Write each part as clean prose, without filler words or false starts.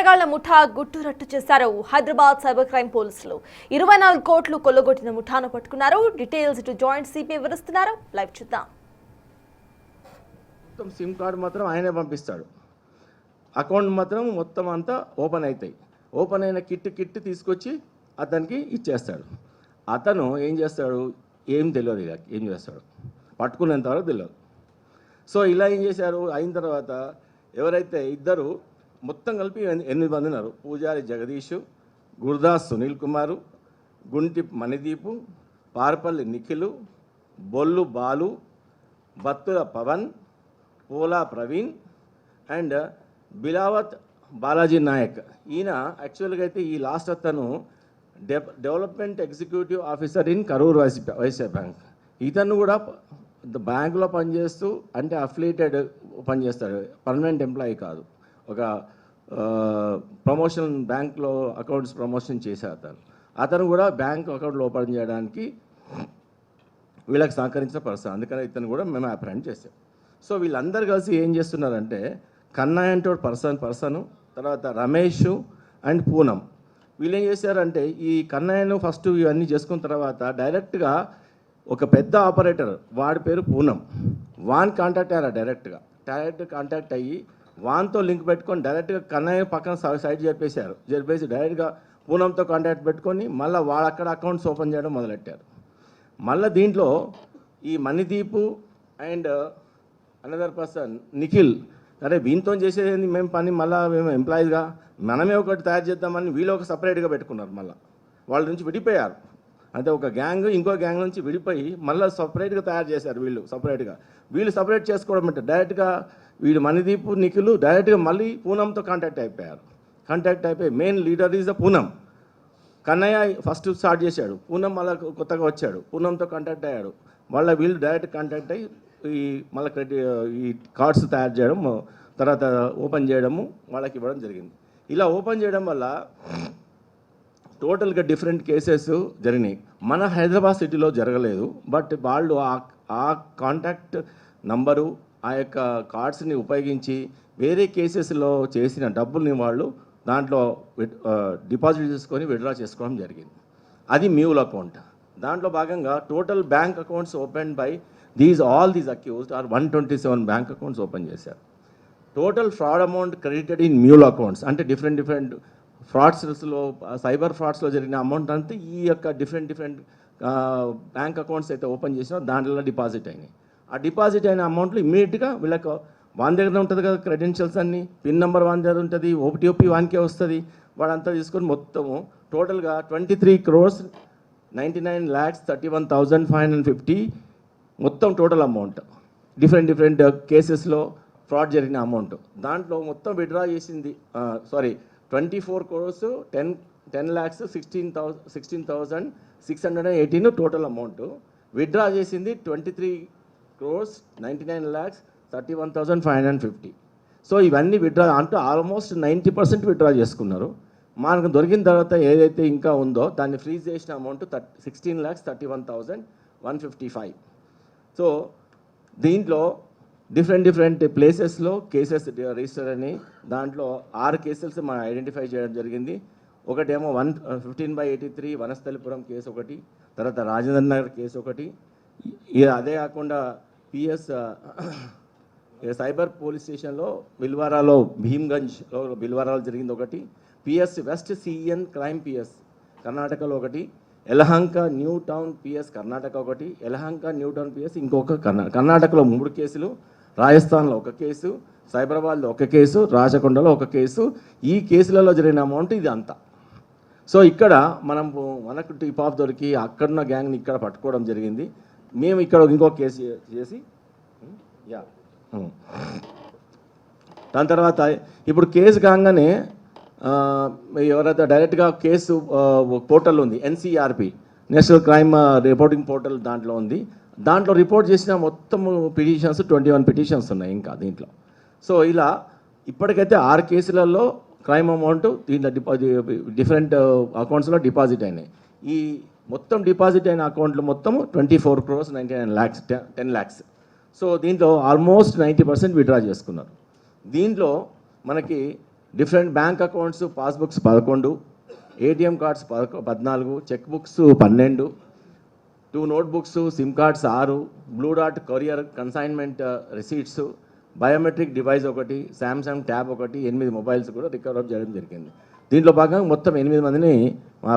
నేరగాళ్ల ముఠా గుట్టురట్టు చేశారు Hyderabad cyber crime పోలీసులు 24 కోట్లు కొల్లగొట్టిన ముఠాను పట్టుకున్నారు. డీటెయిల్స్ టు జాయింట్ సిపి వివరిస్తున్నారు. లైవ్ చూద్దాం. మొత్తం సిమ్ కార్డు మాత్రం ఆయనే పంపిస్తాడు. అకౌంట్ మాత్రం మొత్తం అంతా ఓపెన్ అవుతాయి. ఓపెన్ అయిన కిట్ తీసుకొచ్చి అతనికి ఇచ్చేస్తాడు. అతను ఏం చేస్తాడు ఏం తెలియదు, ఇక ఏం చేస్తాడు పట్టుకునేంత వరకు తెలియదు. సో ఇలా ఏం చేశారు, అయిన తర్వాత ఎవరైతే ఇద్దరు మొత్తం కలిపి 8 మంది ఉన్నారు. పూజారి జగదీష్, గురుదాస్ సునీల్ కుమారు, గుంటి మణిదీపు, పార్పల్లి నిఖిలు, బొల్లు బాలు, బత్తుల పవన్, పోలా ప్రవీణ్ అండ్ బిలావత్ బాలాజీ నాయక్. ఈయన యాక్చువల్గా అయితే ఈ లాస్ట్ అతను development executive officer in Karur Vysya bank. ఇతను కూడా బ్యాంకులో పనిచేస్తూ అంటే అఫిలియేటెడ్ పనిచేస్తాడు, పర్మనెంట్ ఎంప్లాయీ కాదు. ఒక ప్రమోషన్ బ్యాంక్లో అకౌంట్స్ ప్రమోషన్ చేసే అతను కూడా బ్యాంక్ అకౌంట్లు ఓపెన్ చేయడానికి వీళ్ళకి సహకరించిన పర్సన్. అందుకని ఇతను కూడా మేము అప్రెంట్ చేసాం. సో వీళ్ళందరూ కలిసి ఏం చేస్తున్నారంటే కన్నయ్య అంటే పర్సను, తర్వాత రమేష్ అండ్ పూనం. వీళ్ళు ఏం చేశారంటే ఈ కన్నయ్యను ఫస్ట్ ఇవన్నీ చేసుకున్న తర్వాత డైరెక్ట్గా ఒక పెద్ద ఆపరేటర్, వాడి పేరు పూనం, వాన్ కాంటాక్ట్ అయ్యారు. డైరెక్ట్ కాంటాక్ట్ అయ్యి వాన్తో లింక్ పెట్టుకొని డైరెక్ట్గా కన్నయ్య పక్కన సైట్ జరిపేసి డైరెక్ట్గా పూనంతో కాంటాక్ట్ పెట్టుకొని మళ్ళీ వాళ్ళ అక్కడ అకౌంట్స్ ఓపెన్ చేయడం మొదలెట్టారు. మళ్ళీ దీంట్లో ఈ మణిదీపు అండ్ అనదర్ పర్సన్ నిఖిల్, అరే వీనితో చేసేది మేము పని, మళ్ళీ మేము ఎంప్లాయీస్గా మనమే ఒకటి తయారు చేద్దామని వీళ్ళు ఒక సపరేట్గా పెట్టుకున్నారు. మళ్ళీ వాళ్ళ నుంచి విడిపోయారు. అంటే ఒక గ్యాంగ్ ఇంకో గ్యాంగ్ నుంచి విడిపోయి మళ్ళీ సపరేట్గా తయారు చేశారు. వీళ్ళు సపరేట్ చేసుకోవడం అంటే డైరెక్ట్గా వీడు మణిదీపు నిఖిలు డైరెక్ట్గా మళ్ళీ పూనంతో కాంటాక్ట్ అయిపోయి main leader is the Poonam. Kannayya first start చేశాడు, పూనం మళ్ళీ కొత్తగా వచ్చాడు, పూనంతో కాంటాక్ట్ అయ్యాడు. మళ్ళీ వీళ్ళు డైరెక్ట్ కాంటాక్ట్ అయ్యి మళ్ళీ ఈ కార్డ్స్ తయారు చేయడం, తర్వాత ఓపెన్ చేయడము వాళ్ళకి ఇవ్వడం జరిగింది. ఇలా ఓపెన్ చేయడం వల్ల టోటల్గా డిఫరెంట్ కేసెస్ జరిగినాయి. మన హైదరాబాద్ సిటీలో జరగలేదు, బట్ వాళ్ళు ఆ కాంటాక్ట్ నంబరు ఆ యొక్క కార్డ్స్ని ఉపయోగించి వేరే కేసెస్లో చేసిన డబ్బుల్ని వాళ్ళు దాంట్లో డిపాజిట్ చేసుకొని విత్డ్రా చేసుకోవడం జరిగింది. అది మ్యూల్ అకౌంట్. దాంట్లో భాగంగా total bank accounts open by all these accused are 127 bank accounts open చేశారు. Total fraud amount credited in mule accounts అంటే డిఫరెంట్ ఫ్రాడ్స్లో సైబర్ ఫ్రాడ్స్లో జరిగిన అమౌంట్ అంతా ఈ యొక్క డిఫరెంట్ బ్యాంక్ అకౌంట్స్ అయితే ఓపెన్ చేసినా దాంట్లో డిపాజిట్ అయినాయి. ఆ డిపాజిట్ అయిన అమౌంట్లు ఇమ్మీడియట్గా వీళ్ళకు వాని దగ్గర ఉంటుంది కదా, క్రెడెన్షియల్స్ అన్నీ, పిన్ నెంబర్ వాని దగ్గర ఉంటుంది, ఓటీపీ వానికే వస్తుంది. వాడంతా తీసుకొని మొత్తము టోటల్గా 23,99,31,550 మొత్తం టోటల్ అమౌంట్ డిఫరెంట్ కేసెస్లో ఫ్రాడ్ జరిగిన అమౌంట్. దాంట్లో మొత్తం విత్డ్రా చేసింది 24 crores 10,16,618 టోటల్ అమౌంట్. విత్డ్రా చేసింది 23 crores 99,31,550. సో ఇవన్నీ విత్డ్రా అంటూ ఆల్మోస్ట్ 90% విత్డ్రా చేసుకున్నారు. మనకు దొరికిన తర్వాత ఏదైతే ఇంకా ఉందో దాన్ని ఫ్రీజ్ చేసిన అమౌంట్ 16,31,155. సో దీంట్లో డిఫరెంట్ ప్లేసెస్లో కేసెస్ రిజిస్టర్ అని దాంట్లో 6 కేసెస్ మనం ఐడెంటిఫై చేయడం జరిగింది. ఒకటేమో 15/83 వనస్థలిపురం కేసు ఒకటి, తర్వాత రాజేంద్ర నగర్ కేసు ఒకటి, అదే కాకుండా పిఎస్ సైబర్ పోలీస్ స్టేషన్లో బిల్వారాలో భీమ్గంజ్లో బిల్వారాలో జరిగింది ఒకటి, PS west CN crime PS కర్ణాటకలో ఒకటి, Yelahanka new town PS Karnataka ఒకటి, యలహంక న్యూ టౌన్ పిఎస్ ఇంకొక కర్ణాటకలో 3 కేసులు, రాజస్థాన్లో 1 కేసు, సైబరాబాద్లో 1 కేసు, రాచకొండలో 1 కేసు. ఈ కేసులలో జరిగిన అమౌంట్ ఇది అంతా. సో ఇక్కడ మనకు టిప్ ఆఫ్ దొరికి అక్కడున్న గ్యాంగ్ని ఇక్కడ పట్టుకోవడం జరిగింది. మేము ఇక్కడ ఇంకో కేసు చేసి దాని తర్వాత ఇప్పుడు కేసు కాగానే ఎవరైతే డైరెక్ట్గా కేసు పోర్టల్ ఉంది, NCRP national crime reporting portal దాంట్లో ఉంది. దాంట్లో రిపోర్ట్ చేసిన మొత్తం పిటిషన్స్ 21 పిటిషన్స్ ఉన్నాయి ఇంకా దీంట్లో. సో ఇలా ఇప్పటికైతే 6 కేసులలో క్రైమ్ అమౌంట్ దీంట్లో డిఫరెంట్ అకౌంట్స్లో డిపాజిట్ అయినాయి. ఈ మొత్తం డిపాజిట్ అయిన అకౌంట్లు మొత్తము 24 crores 99 lakhs 10 lakhs. సో దీంట్లో ఆల్మోస్ట్ 90% విత్డ్రా చేసుకున్నారు. దీంట్లో మనకి different bank accounts passbooks 11, ATM cards 14, cheque books 12, 2 notebooks, SIM cards 6, Blue డాట్ courier consignment receipts, biometric device 1, Samsung tab 1, 8 mobiles కూడా రికవర్ చేయడం జరిగింది. దీంట్లో భాగంగా మొత్తం 8 మందిని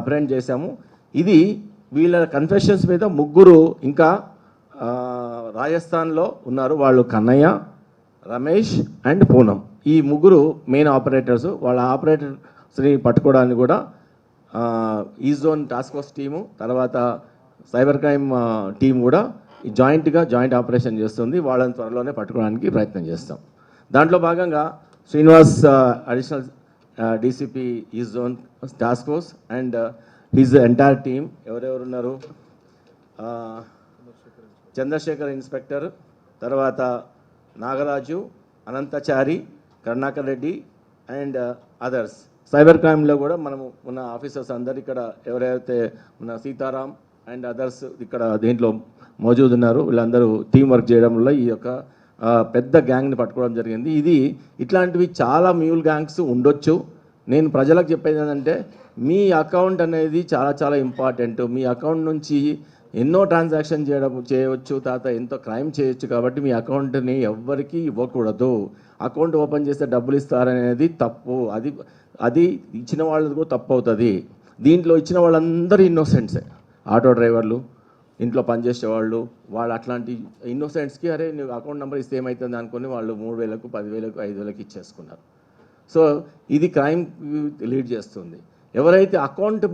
అప్రెండ్ చేశాము. ఇది వీళ్ళ కన్ఫెషన్స్ మీద 3 ఇంకా రాజస్థాన్లో ఉన్నారు. వాళ్ళు కన్నయ్య, రమేష్ అండ్ పూనం. ఈ 3 మెయిన్ ఆపరేటర్స్. వాళ్ళ ఆపరేటర్స్ని పట్టుకోవడానికి కూడా ఈ జోన్ టాస్క్ ఫోర్స్ టీము, తర్వాత సైబర్ క్రైమ్ టీం కూడా జాయింట్ ఆపరేషన్ చేస్తుంది. వాళ్ళని త్వరలోనే పట్టుకోవడానికి ప్రయత్నం చేస్తాం. దాంట్లో భాగంగా శ్రీనివాస్ అడిషనల్ డీసీపీ ఈ zone task force and his entire team ఎవరెవరు ఉన్నారు, చంద్రశేఖర్ ఇన్స్పెక్టర్, తర్వాత Nagaraju, Anantachari, Karunakar Reddy and others. Cyber క్రైమ్లో కూడా మనము ఉన్న ఆఫీసర్స్ అందరు ఇక్కడ ఎవరైతే మన సీతారాం అండ్ అదర్స్ ఇక్కడ దీంట్లో మౌజూద్ ఉన్నారు. వీళ్ళందరూ టీం వర్క్ చేయడం వల్ల ఈ యొక్క పెద్ద గ్యాంగ్ని పట్టుకోవడం జరిగింది. ఇట్లాంటివి చాలా మ్యూల్ గ్యాంగ్స్ ఉండొచ్చు. నేను ప్రజలకు చెప్పేది ఏంటంటే మీ అకౌంట్ అనేది చాలా చాలా ఇంపార్టెంట్. మీ అకౌంట్ నుంచి ఎన్నో ట్రాన్సాక్షన్ చేయవచ్చు, తర్వాత ఎంతో క్రైమ్ చేయొచ్చు. కాబట్టి మీ అకౌంట్ని ఎవ్వరికీ ఇవ్వకూడదు. అకౌంట్ ఓపెన్ చేస్తే డబ్బులు ఇస్తారనేది తప్పు. అది ఇచ్చిన వాళ్ళది కూడా తప్పు అవుతుంది. దీంట్లో ఇచ్చిన వాళ్ళందరూ ఇన్నోసెంట్సే. ఆటో డ్రైవర్లు, ఇంట్లో పనిచేసేవాళ్ళు, వాళ్ళు అట్లాంటి ఇన్నోసెంట్స్కి అరే నువ్వు అకౌంట్ నెంబర్ ఇస్తే ఏమవుతుంది అనుకుని వాళ్ళు 3,000, 10,000, 5,000 ఇచ్చేసుకున్నారు. సో ఇది క్రైమ్ లీడ్ చేస్తుంది. ఎవరైతే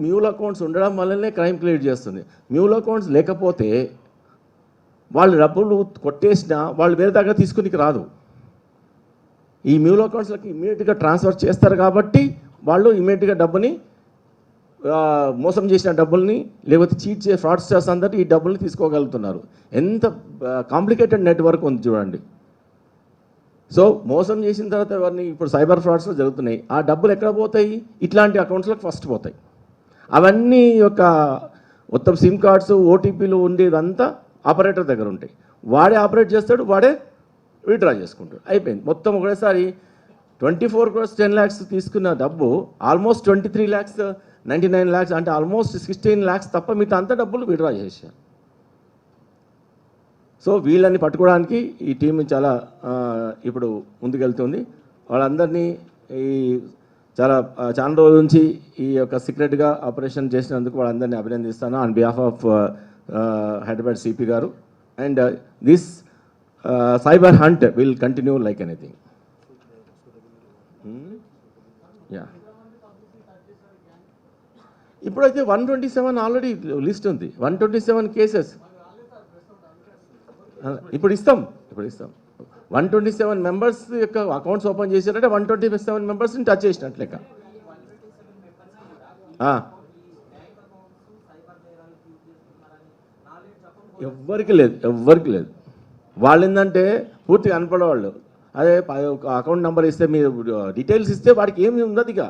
మ్యూల్ అకౌంట్స్ ఉండడం వల్లనే క్రైమ్కి లీడ్ చేస్తుంది. మ్యూల్ అకౌంట్స్ లేకపోతే వాళ్ళు డబ్బులు కొట్టేసినా వాళ్ళు వేరే దగ్గర తీసుకునికి రాదు. ఈ మ్యూల్ అకౌంట్స్లకి ఇమ్మీడియట్గా ట్రాన్స్ఫర్ చేస్తారు కాబట్టి వాళ్ళు ఇమ్మీడియట్గా డబ్బుని మోసం చేసిన డబ్బుల్ని లేకపోతే ఫ్రాడ్స్టర్స్ అందరూ ఈ డబ్బుల్ని తీసుకోగలుగుతున్నారు. ఎంత కాంప్లికేటెడ్ నెట్వర్క్ ఉంది చూడండి. సో మోసం చేసిన తర్వాత ఎవరిని ఇప్పుడు సైబర్ ఫ్రాడ్స్లో జరుగుతున్నాయి. ఆ డబ్బులు ఎక్కడ పోతాయి? ఇట్లాంటి అకౌంట్స్లోకి ఫస్ట్ పోతాయి. అవన్నీ మొత్తం సిమ్ కార్డ్స్, ఓటీపీలు ఉండేదంతా ఆపరేటర్ దగ్గర ఉంటాయి. వాడే ఆపరేట్ చేస్తాడు, వాడే విత్డ్రా చేసుకుంటాడు. అయిపోయింది. మొత్తం ఒకటేసారి 24 crores 10 lakhs తీసుకున్న డబ్బు ఆల్మోస్ట్ 23 lakhs 99 lakhs అంటే ఆల్మోస్ట్ 16 lakhs తప్ప మిగతా అంత డబ్బులు విత్డ్రా చేశారు. సో వీళ్ళని పట్టుకోవడానికి ఈ టీం చాలా ఇప్పుడు ముందుకెళ్తుంది. వాళ్ళందరినీ చాలా రోజుల నుంచి ఈ యొక్క సీక్రెట్గా ఆపరేషన్ చేసినందుకు వాళ్ళందరినీ అభినందిస్తాను on behalf of Hyderabad CP garu. And this cyber hunt will continue like anything. Yeah, ఇప్పుడైతే 127 ఆల్రెడీ లిస్ట్ ఉంది. 127 కేసెస్ ఇప్పుడు ఇస్తాం. 127 మెంబర్స్ యొక్క అకౌంట్స్ ఓపెన్ చేశారంటే 127 మెంబర్స్ని టచ్ చేసినట్లు లెక్క. ఎవ్వరికి లేదు. వాళ్ళు ఏంటంటే పూర్తిగా కనపడేవాళ్ళు. అదే అకౌంట్ నెంబర్ ఇస్తే మీరు డీటెయిల్స్ ఇస్తే వాడికి ఏమి ఉండదు. ఇక